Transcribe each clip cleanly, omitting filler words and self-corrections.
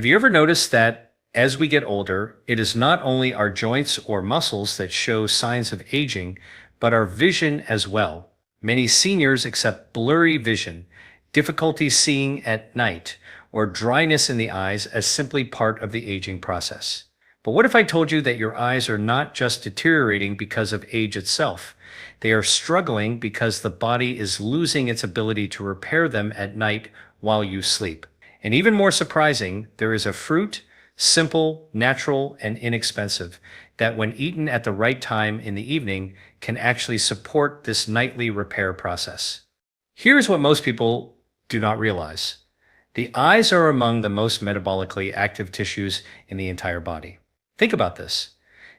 Have you ever noticed that as we get older, it is not only our joints or muscles that show signs of aging, but our vision as well? Many seniors accept blurry vision, difficulty seeing at night, or dryness in the eyes as simply part of the aging process. But what if I told you that your eyes are not just deteriorating because of age itself? They are struggling because the body is losing its ability to repair them at night while you sleep. And even more surprising, there is a fruit, simple, natural, and inexpensive, that when eaten at the right time in the evening can actually support this nightly repair process. Here's what most people do not realize. The eyes are among the most metabolically active tissues in the entire body. Think about this.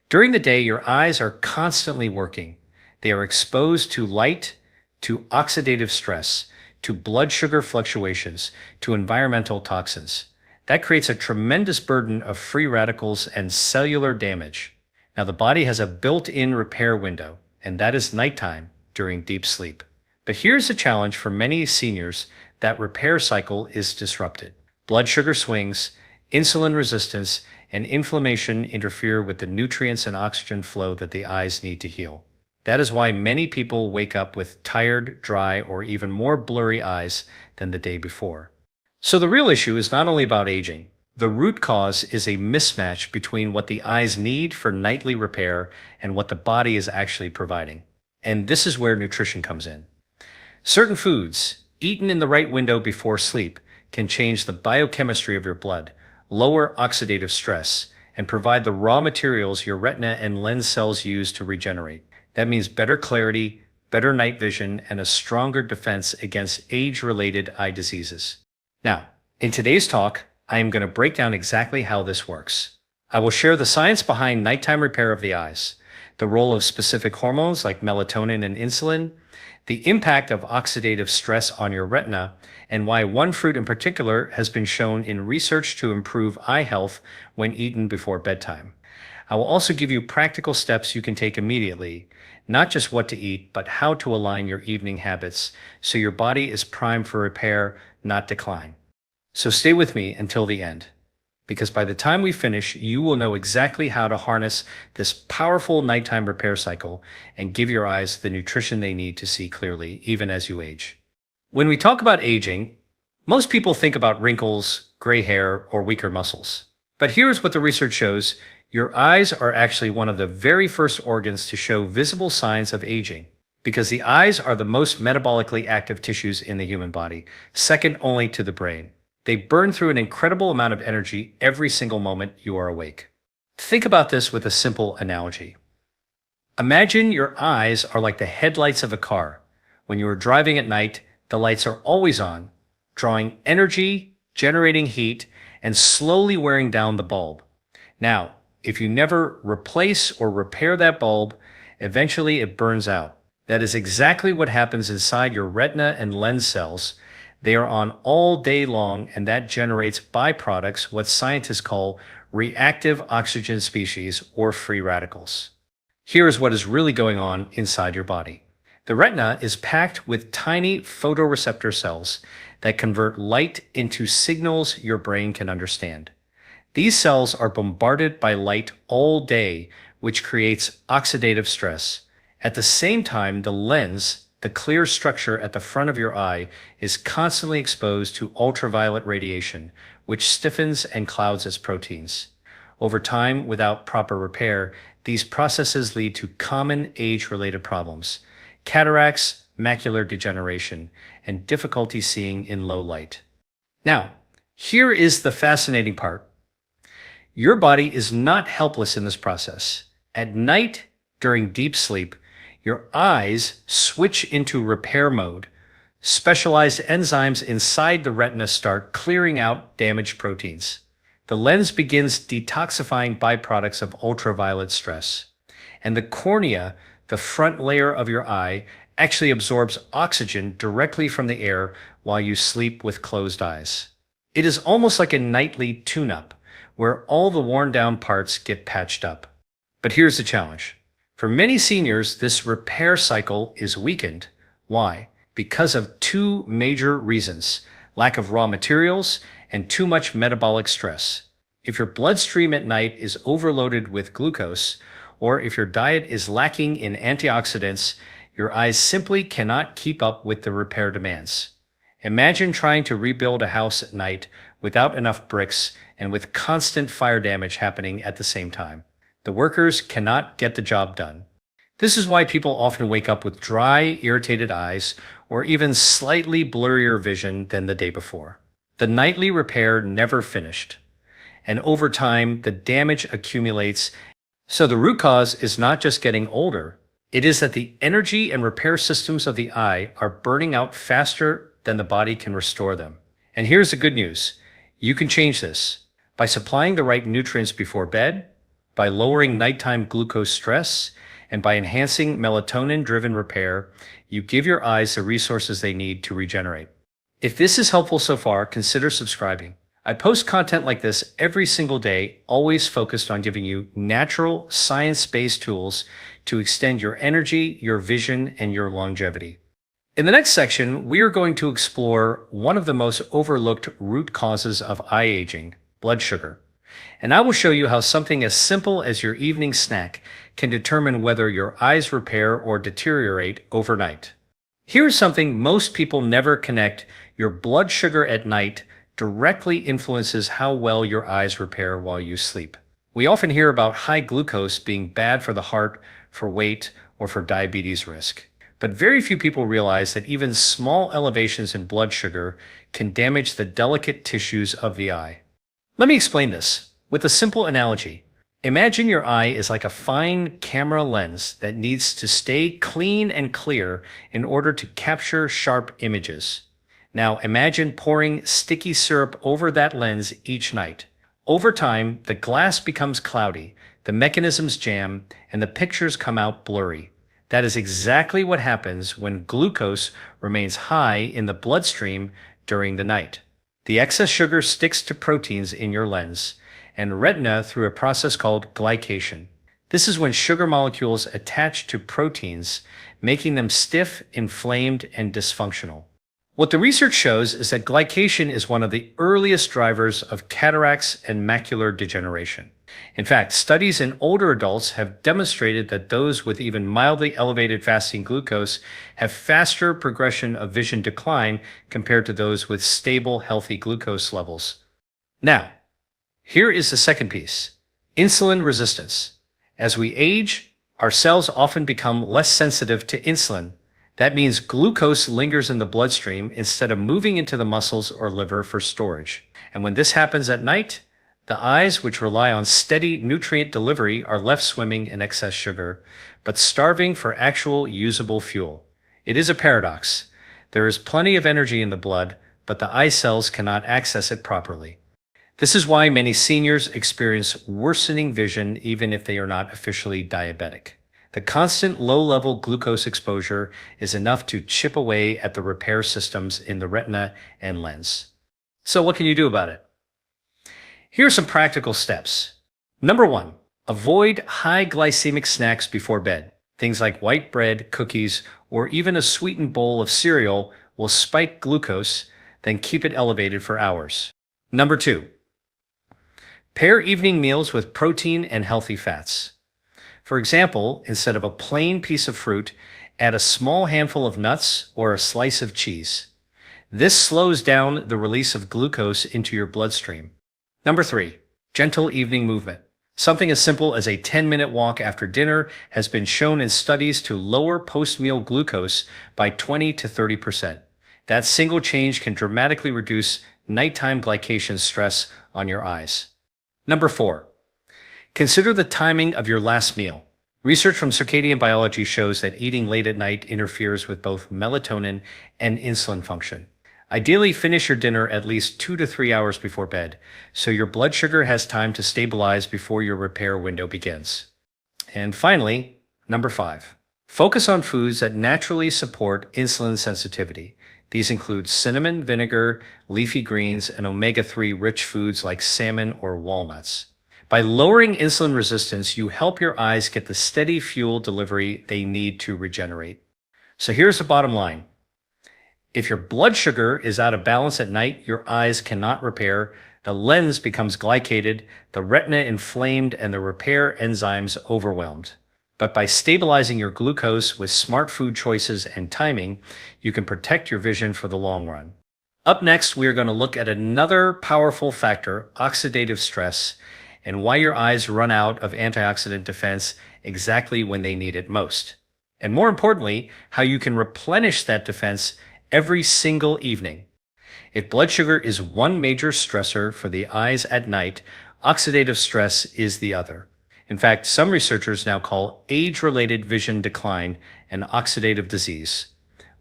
During the day, your eyes are constantly working. They are exposed to light, to oxidative stress, to blood sugar fluctuations, to environmental toxins. That creates a tremendous burden of free radicals and cellular damage. Now, the body has a built-in repair window, and that is nighttime during deep sleep. But here's the challenge for many seniors: that repair cycle is disrupted. Blood sugar swings, insulin resistance, and inflammation interfere with the nutrients and oxygen flow that the eyes need to heal. That is why many people wake up with tired, dry, or even more blurry eyes than the day before. So the real issue is not only about aging. The root cause is a mismatch between what the eyes need for nightly repair and what the body is actually providing. And this is where nutrition comes in. Certain foods, eaten in the right window before sleep, can change the biochemistry of your blood, lower oxidative stress, and provide the raw materials your retina and lens cells use to regenerate. That means better clarity, better night vision, and a stronger defense against age-related eye diseases. Now, in today's talk, I am going to break down exactly how this works. I will share the science behind nighttime repair of the eyes, the role of specific hormones like melatonin and insulin, the impact of oxidative stress on your retina, and why one fruit in particular has been shown in research to improve eye health when eaten before bedtime. I will also give you practical steps you can take immediately, not just what to eat, but how to align your evening habits so your body is primed for repair, not decline. So stay with me until the end, because by the time we finish, you will know exactly how to harness this powerful nighttime repair cycle and give your eyes the nutrition they need to see clearly, even as you age. When we talk about aging, most people think about wrinkles, gray hair, or weaker muscles. But here's what the research shows. Your eyes are actually one of the very first organs to show visible signs of aging, because the eyes are the most metabolically active tissues in the human body, second only to the brain. They burn through an incredible amount of energy every single moment you are awake. Think about this with a simple analogy. Imagine your eyes are like the headlights of a car. When you are driving at night, the lights are always on, drawing energy, generating heat, and slowly wearing down the bulb. Now, if you never replace or repair that bulb, eventually it burns out. That is exactly what happens inside your retina and lens cells. They are on all day long, and that generates byproducts, what scientists call reactive oxygen species or free radicals. Here is what is really going on inside your body. The retina is packed with tiny photoreceptor cells that convert light into signals your brain can understand. These cells are bombarded by light all day, which creates oxidative stress. At the same time, the lens, the clear structure at the front of your eye, is constantly exposed to ultraviolet radiation, which stiffens and clouds its proteins. Over time, without proper repair, these processes lead to common age-related problems: cataracts, macular degeneration, and difficulty seeing in low light. Now, here is the fascinating part. Your body is not helpless in this process. At night, during deep sleep, your eyes switch into repair mode. Specialized enzymes inside the retina start clearing out damaged proteins. The lens begins detoxifying byproducts of ultraviolet stress. And the cornea, the front layer of your eye, actually absorbs oxygen directly from the air while you sleep with closed eyes. It is almost like a nightly tune-up, where all the worn-down parts get patched up. But here's the challenge. For many seniors, this repair cycle is weakened. Why? Because of two major reasons: lack of raw materials and too much metabolic stress. If your bloodstream at night is overloaded with glucose, or if your diet is lacking in antioxidants, your eyes simply cannot keep up with the repair demands. Imagine trying to rebuild a house at night without enough bricks and with constant fire damage happening at the same time. The workers cannot get the job done. This is why people often wake up with dry, irritated eyes or even slightly blurrier vision than the day before. The nightly repair never finished, and over time, the damage accumulates. So the root cause is not just getting older, it is that the energy and repair systems of the eye are burning out faster than the body can restore them. And here's the good news. You can change this by supplying the right nutrients before bed, by lowering nighttime glucose stress, and by enhancing melatonin-driven repair. You give your eyes the resources they need to regenerate. If this is helpful so far, consider subscribing. I post content like this every single day, always focused on giving you natural, science-based tools to extend your energy, your vision, and your longevity. In the next section, we are going to explore one of the most overlooked root causes of eye aging, blood sugar. And I will show you how something as simple as your evening snack can determine whether your eyes repair or deteriorate overnight. Here's something most people never connect. Your blood sugar at night directly influences how well your eyes repair while you sleep. We often hear about high glucose being bad for the heart, for weight, or for diabetes risk. But very few people realize that even small elevations in blood sugar can damage the delicate tissues of the eye. Let me explain this with a simple analogy. Imagine your eye is like a fine camera lens that needs to stay clean and clear in order to capture sharp images. Now imagine pouring sticky syrup over that lens each night. Over time, the glass becomes cloudy, the mechanisms jam, and the pictures come out blurry. That is exactly what happens when glucose remains high in the bloodstream during the night. The excess sugar sticks to proteins in your lens and retina through a process called glycation. This is when sugar molecules attach to proteins, making them stiff, inflamed, and dysfunctional. What the research shows is that glycation is one of the earliest drivers of cataracts and macular degeneration. In fact, studies in older adults have demonstrated that those with even mildly elevated fasting glucose have faster progression of vision decline compared to those with stable, healthy glucose levels. Now, here is the second piece: insulin resistance. As we age, our cells often become less sensitive to insulin. That means glucose lingers in the bloodstream instead of moving into the muscles or liver for storage. And when this happens at night, the eyes, which rely on steady nutrient delivery, are left swimming in excess sugar, but starving for actual usable fuel. It is a paradox. There is plenty of energy in the blood, but the eye cells cannot access it properly. This is why many seniors experience worsening vision even if they are not officially diabetic. The constant low-level glucose exposure is enough to chip away at the repair systems in the retina and lens. So what can you do about it? Here are some practical steps. Number 1, avoid high glycemic snacks before bed. Things like white bread, cookies, or even a sweetened bowl of cereal will spike glucose, then keep it elevated for hours. Number 2, pair evening meals with protein and healthy fats. For example, instead of a plain piece of fruit, add a small handful of nuts or a slice of cheese. This slows down the release of glucose into your bloodstream. Number 3, gentle evening movement. Something as simple as a 10-minute walk after dinner has been shown in studies to lower post-meal glucose by 20 to 30%. That single change can dramatically reduce nighttime glycation stress on your eyes. Number 4, consider the timing of your last meal. Research from circadian biology shows that eating late at night interferes with both melatonin and insulin function. Ideally, finish your dinner at least 2 to 3 hours before bed, so your blood sugar has time to stabilize before your repair window begins. And finally, number 5, focus on foods that naturally support insulin sensitivity. These include cinnamon, vinegar, leafy greens, and omega-3 rich foods like salmon or walnuts. By lowering insulin resistance, you help your eyes get the steady fuel delivery they need to regenerate. So here's the bottom line. If your blood sugar is out of balance at night, your eyes cannot repair, the lens becomes glycated, the retina inflamed, and the repair enzymes overwhelmed. But by stabilizing your glucose with smart food choices and timing, you can protect your vision for the long run. Up next, we are going to look at another powerful factor, oxidative stress, and why your eyes run out of antioxidant defense exactly when they need it most. And more importantly, how you can replenish that defense every single evening. If blood sugar is one major stressor for the eyes at night, oxidative stress is the other. In fact, some researchers now call age-related vision decline an oxidative disease.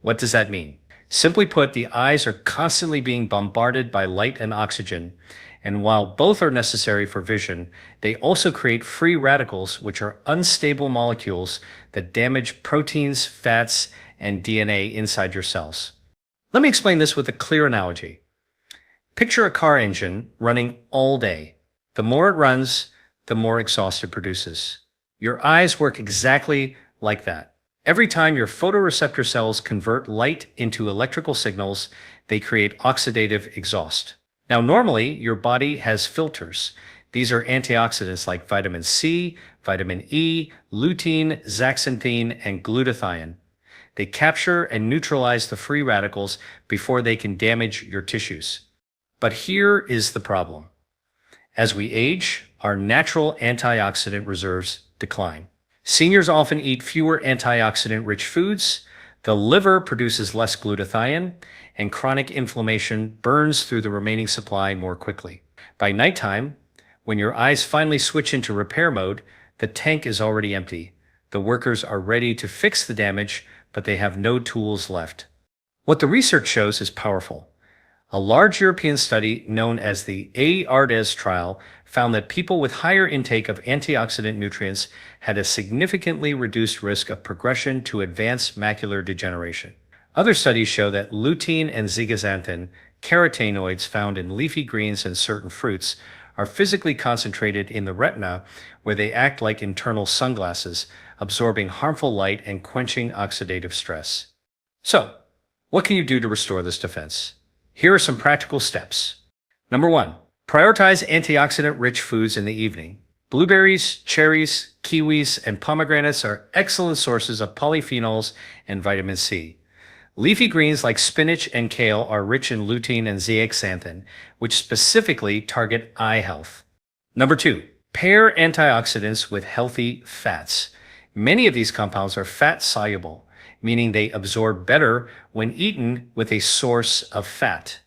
What does that mean? Simply put, the eyes are constantly being bombarded by light and oxygen, and while both are necessary for vision, they also create free radicals, which are unstable molecules that damage proteins, fats, and DNA inside your cells. Let me explain this with a clear analogy. Picture a car engine running all day. The more it runs, the more exhaust it produces. Your eyes work exactly like that. Every time your photoreceptor cells convert light into electrical signals, they create oxidative exhaust. Now, normally, your body has filters. These are antioxidants like vitamin C, vitamin E, lutein, zeaxanthin, and glutathione. They capture and neutralize the free radicals before they can damage your tissues. But here is the problem. As we age, our natural antioxidant reserves decline. Seniors often eat fewer antioxidant-rich foods, the liver produces less glutathione, and chronic inflammation burns through the remaining supply more quickly. By nighttime, when your eyes finally switch into repair mode, the tank is already empty. The workers are ready to fix the damage, but they have no tools left. What the research shows is powerful. A large European study known as the ARDES trial found that people with higher intake of antioxidant nutrients had a significantly reduced risk of progression to advanced macular degeneration. Other studies show that lutein and zeaxanthin, carotenoids found in leafy greens and certain fruits, are physically concentrated in the retina, where they act like internal sunglasses, absorbing harmful light and quenching oxidative stress. So, what can you do to restore this defense? Here are some practical steps. Number 1, prioritize antioxidant-rich foods in the evening. Blueberries, cherries, kiwis, and pomegranates are excellent sources of polyphenols and vitamin C. Leafy greens like spinach and kale are rich in lutein and zeaxanthin, which specifically target eye health. Number 2, pair antioxidants with healthy fats. Many of these compounds are fat-soluble, meaning they absorb better when eaten with a source of fat.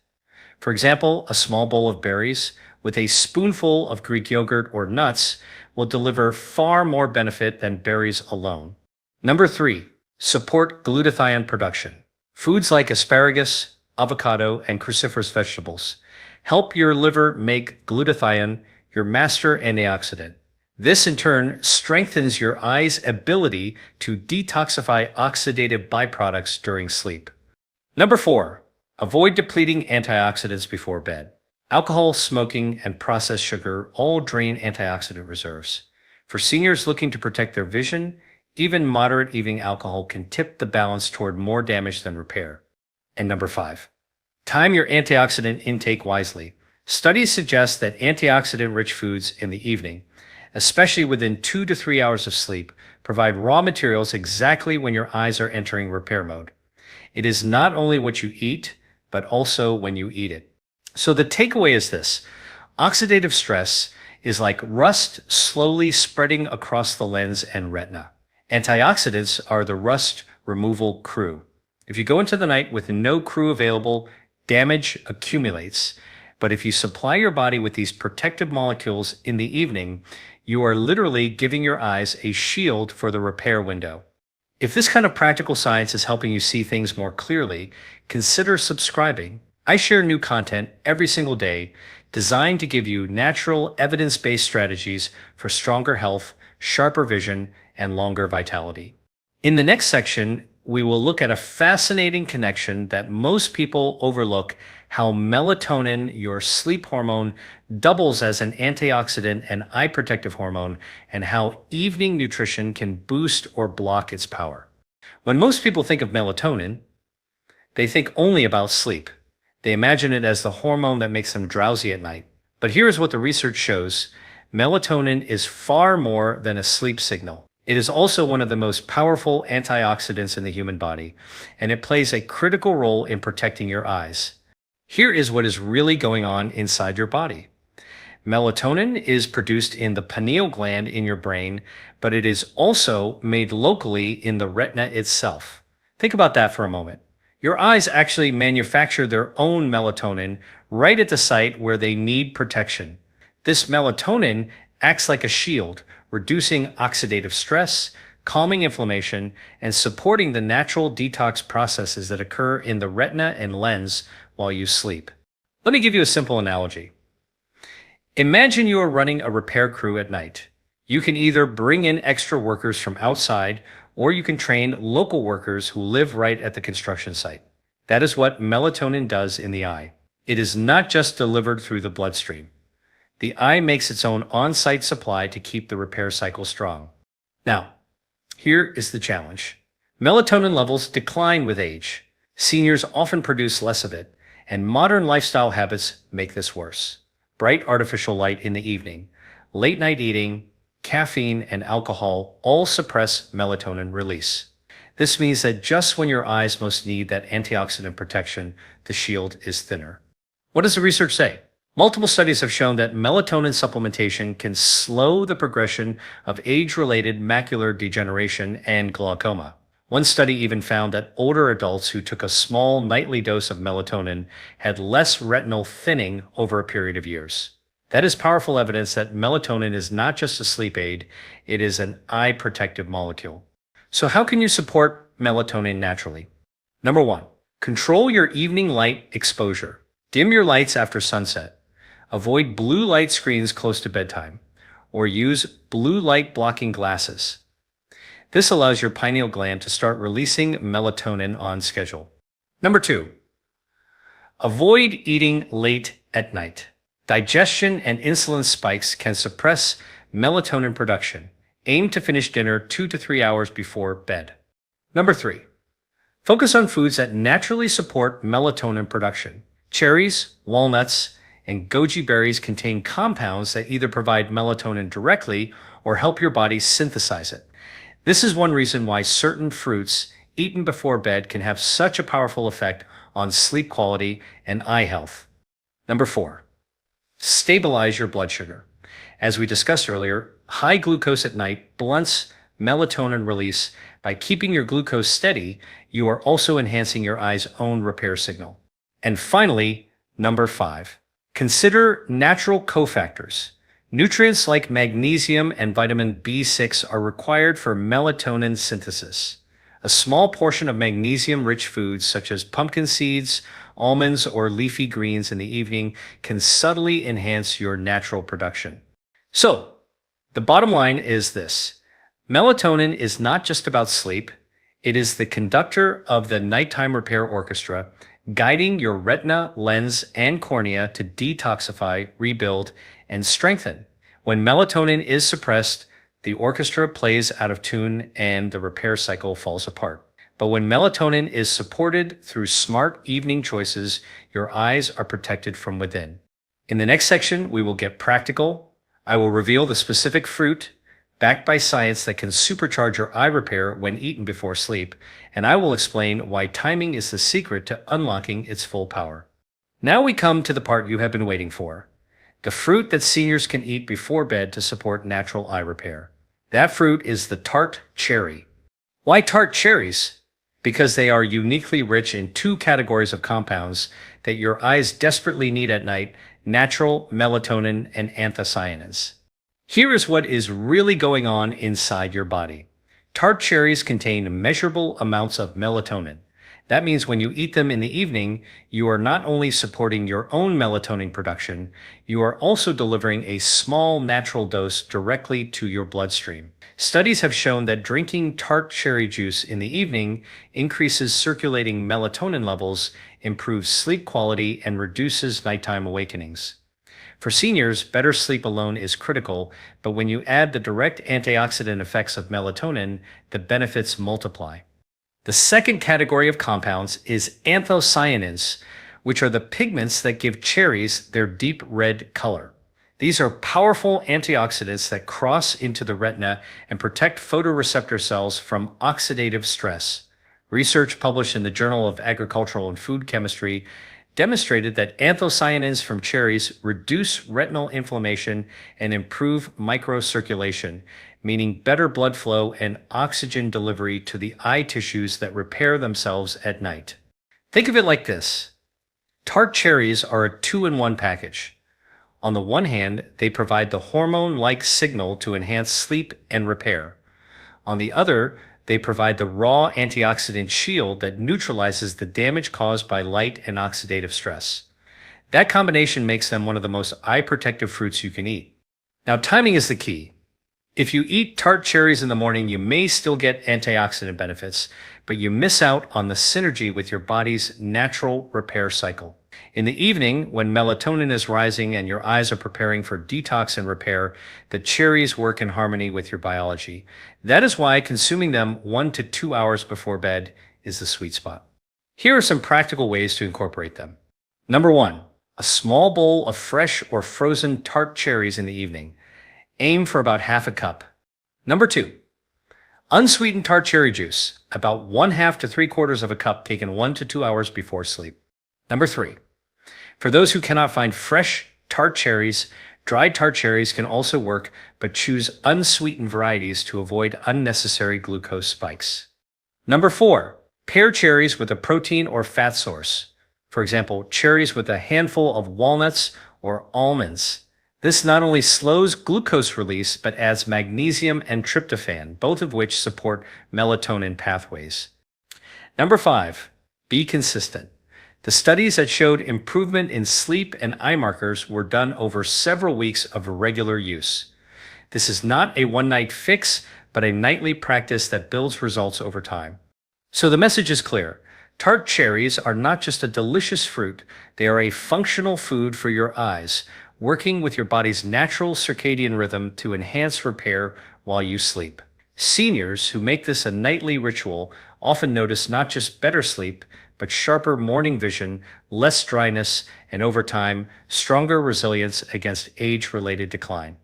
For example, a small bowl of berries with a spoonful of Greek yogurt or nuts will deliver far more benefit than berries alone. Number 3, support glutathione production. Foods like asparagus, avocado, and cruciferous vegetables help your liver make glutathione, your master antioxidant. This in turn strengthens your eye's ability to detoxify oxidative byproducts during sleep. Number 4, avoid depleting antioxidants before bed. Alcohol, smoking, and processed sugar all drain antioxidant reserves. For seniors looking to protect their vision, even moderate evening alcohol can tip the balance toward more damage than repair. And number 5, time your antioxidant intake wisely. Studies suggest that antioxidant-rich foods in the evening, especially within 2 to 3 hours of sleep, provide raw materials exactly when your eyes are entering repair mode. It is not only what you eat, but also when you eat it. So the takeaway is this: oxidative stress is like rust slowly spreading across the lens and retina. Antioxidants are the rust removal crew. If you go into the night with no crew available, damage accumulates. But if you supply your body with these protective molecules in the evening, you are literally giving your eyes a shield for the repair window. If this kind of practical science is helping you see things more clearly, consider subscribing. I share new content every single day designed to give you natural, evidence-based strategies for stronger health, sharper vision, and longer vitality. In the next section, we will look at a fascinating connection that most people overlook: how melatonin, your sleep hormone, doubles as an antioxidant and eye protective hormone, and how evening nutrition can boost or block its power. When most people think of melatonin, They think only about sleep. They imagine it as the hormone that makes them drowsy at night. But here's what the research shows. Melatonin is far more than a sleep signal. It is also one of the most powerful antioxidants in the human body, and it plays a critical role in protecting your eyes. Here is what is really going on inside your body. Melatonin is produced in the pineal gland in your brain, but it is also made locally in the retina itself. Think about that for a moment. Your eyes actually manufacture their own melatonin right at the site where they need protection. This melatonin acts like a shield, reducing oxidative stress, calming inflammation, and supporting the natural detox processes that occur in the retina and lens while you sleep. Let me give you a simple analogy. Imagine you are running a repair crew at night. You can either bring in extra workers from outside, or you can train local workers who live right at the construction site. That is what melatonin does in the eye. It is not just delivered through the bloodstream. The eye makes its own on-site supply to keep the repair cycle strong. Now, here is the challenge. Melatonin levels decline with age. Seniors often produce less of it, and modern lifestyle habits make this worse. Bright artificial light in the evening, late night eating, caffeine, and alcohol all suppress melatonin release. This means that just when your eyes most need that antioxidant protection, the shield is thinner. What does the research say? Multiple studies have shown that melatonin supplementation can slow the progression of age-related macular degeneration and glaucoma. One study even found that older adults who took a small nightly dose of melatonin had less retinal thinning over a period of years. That is powerful evidence that melatonin is not just a sleep aid, it is an eye protective molecule. So how can you support melatonin naturally? Number 1, control your evening light exposure. Dim your lights after sunset. Avoid blue light screens close to bedtime, or use blue light blocking glasses. This allows your pineal gland to start releasing melatonin on schedule. Number 2, avoid eating late at night. Digestion and insulin spikes can suppress melatonin production. Aim to finish dinner 2 to 3 hours before bed. Number 3, focus on foods that naturally support melatonin production. Cherries, walnuts, and goji berries contain compounds that either provide melatonin directly or help your body synthesize it. This is one reason why certain fruits eaten before bed can have such a powerful effect on sleep quality and eye health. Number 4, stabilize your blood sugar. As we discussed earlier, high glucose at night blunts melatonin release. By keeping your glucose steady, you are also enhancing your eye's own repair signal. And finally, number 5, consider natural cofactors. Nutrients like magnesium and vitamin B6 are required for melatonin synthesis. A small portion of magnesium-rich foods such as pumpkin seeds, almonds, or leafy greens in the evening can subtly enhance your natural production. So, the bottom line is this. Melatonin is not just about sleep. It is the conductor of the nighttime repair orchestra, guiding your retina, lens, and cornea to detoxify, rebuild, and strengthen. When melatonin is suppressed, the orchestra plays out of tune and the repair cycle falls apart. But when melatonin is supported through smart evening choices, your eyes are protected from within. In the next section, we will get practical. I will reveal the specific fruit, backed by science, that can supercharge your eye repair when eaten before sleep, and I will explain why timing is the secret to unlocking its full power. Now we come to the part you have been waiting for. The fruit that seniors can eat before bed to support natural eye repair. That fruit is the Tart cherry. Why Tart cherries? Because they are uniquely rich in 2 categories of compounds that your eyes desperately need at night: natural melatonin and anthocyanins. Here is what is really going on inside your body. Tart cherries contain measurable amounts of melatonin. That means when you eat them in the evening, you are not only supporting your own melatonin production, you are also delivering a small natural dose directly to your bloodstream. Studies have shown that drinking tart cherry juice in the evening increases circulating melatonin levels, improves sleep quality, and reduces nighttime awakenings. For seniors, better sleep alone is critical, but when you add the direct antioxidant effects of melatonin, the benefits multiply. The second category of compounds is anthocyanins, which are the pigments that give cherries their deep red color. These are powerful antioxidants that cross into the retina and protect photoreceptor cells from oxidative stress. Research published in the Journal of Agricultural and Food Chemistry demonstrated that anthocyanins from cherries reduce retinal inflammation and improve microcirculation, meaning better blood flow and oxygen delivery to the eye tissues that repair themselves at night. Think of it like this. Tart cherries are a two-in-one package. On the one hand, they provide the hormone-like signal to enhance sleep and repair. On the other, they provide the raw antioxidant shield that neutralizes the damage caused by light and oxidative stress. That combination makes them one of the most eye-protective fruits you can eat. Now, timing is the key. If you eat tart cherries in the morning, you may still get antioxidant benefits, but you miss out on the synergy with your body's natural repair cycle. In the evening, when melatonin is rising and your eyes are preparing for detox and repair, the cherries work in harmony with your biology. That is why consuming them 1 to 2 hours before bed is the sweet spot. Here are some practical ways to incorporate them. Number 1, a small bowl of fresh or frozen tart cherries in the evening. Aim for about half a cup. Number 2, unsweetened tart cherry juice, about 1/2 to 3/4 of a cup taken 1 to 2 hours before sleep. Number 3, for those who cannot find fresh tart cherries, dried tart cherries can also work, but choose unsweetened varieties to avoid unnecessary glucose spikes. Number 4, pair cherries with a protein or fat source. For example, cherries with a handful of walnuts or almonds. This not only slows glucose release, but adds magnesium and tryptophan, both of which support melatonin pathways. Number 5, be consistent. The studies that showed improvement in sleep and eye markers were done over several weeks of regular use. This is not a one-night fix, but a nightly practice that builds results over time. So the message is clear. Tart cherries are not just a delicious fruit, they are a functional food for your eyes, working with your body's natural circadian rhythm to enhance repair while you sleep. Seniors who make this a nightly ritual often notice not just better sleep, but sharper morning vision, less dryness, and over time, stronger resilience against age-related decline.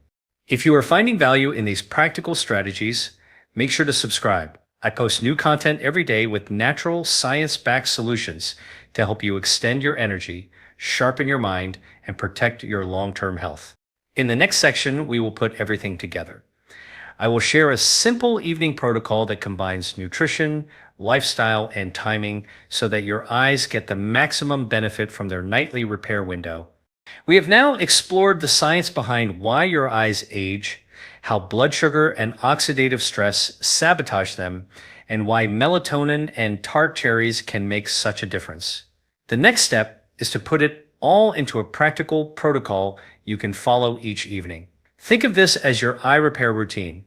If you are finding value in these practical strategies, make sure to subscribe. I post new content every day with natural, science-backed solutions to help you extend your energy, sharpen your mind, and protect your long-term health. In the next section, we will put everything together. I will share a simple evening protocol that combines nutrition, lifestyle, and timing so that your eyes get the maximum benefit from their nightly repair window. We have now explored the science behind why your eyes age, how blood sugar and oxidative stress sabotage them, and why melatonin and tart cherries can make such a difference. The next step is to put it all into a practical protocol you can follow each evening. Think of this as your eye repair routine,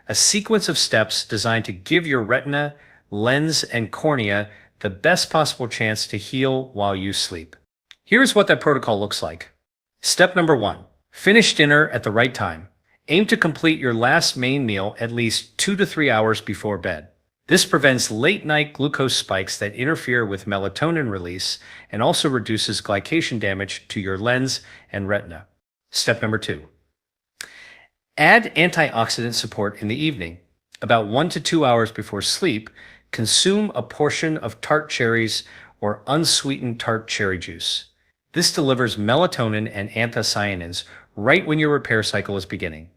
a sequence of steps designed to give your retina, lens, and cornea the best possible chance to heal while you sleep. Here's what that protocol looks like. Step number 1, finish dinner at the right time. Aim to complete your last main meal at least 2 to 3 hours before bed. This prevents late-night glucose spikes that interfere with melatonin release and also reduces glycation damage to your lens and retina. Step number 2, add antioxidant support in the evening. About 1 to 2 hours before sleep, consume a portion of tart cherries or unsweetened tart cherry juice. This delivers melatonin and anthocyanins right when your repair cycle is beginning.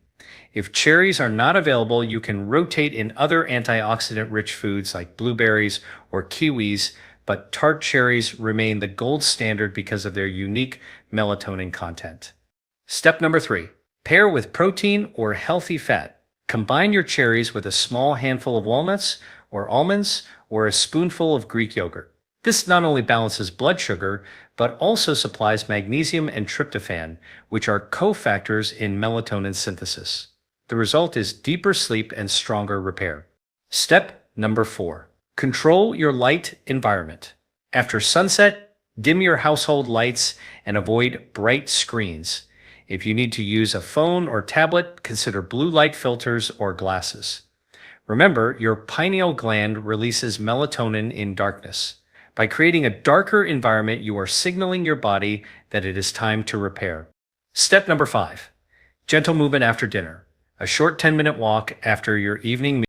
If cherries are not available, you can rotate in other antioxidant-rich foods like blueberries or kiwis, but tart cherries remain the gold standard because of their unique melatonin content. Step number 3, pair with protein or healthy fat. Combine your cherries with a small handful of walnuts or almonds or a spoonful of Greek yogurt. This not only balances blood sugar, but also supplies magnesium and tryptophan, which are cofactors in melatonin synthesis. The result is deeper sleep and stronger repair. Step number 4, control your light environment. After sunset, dim your household lights and avoid bright screens. If you need to use a phone or tablet, consider blue light filters or glasses. Remember, your pineal gland releases melatonin in darkness. By creating a darker environment, you are signaling your body that it is time to repair. Step number 5. Gentle movement after dinner. A short 10-minute walk after your evening meal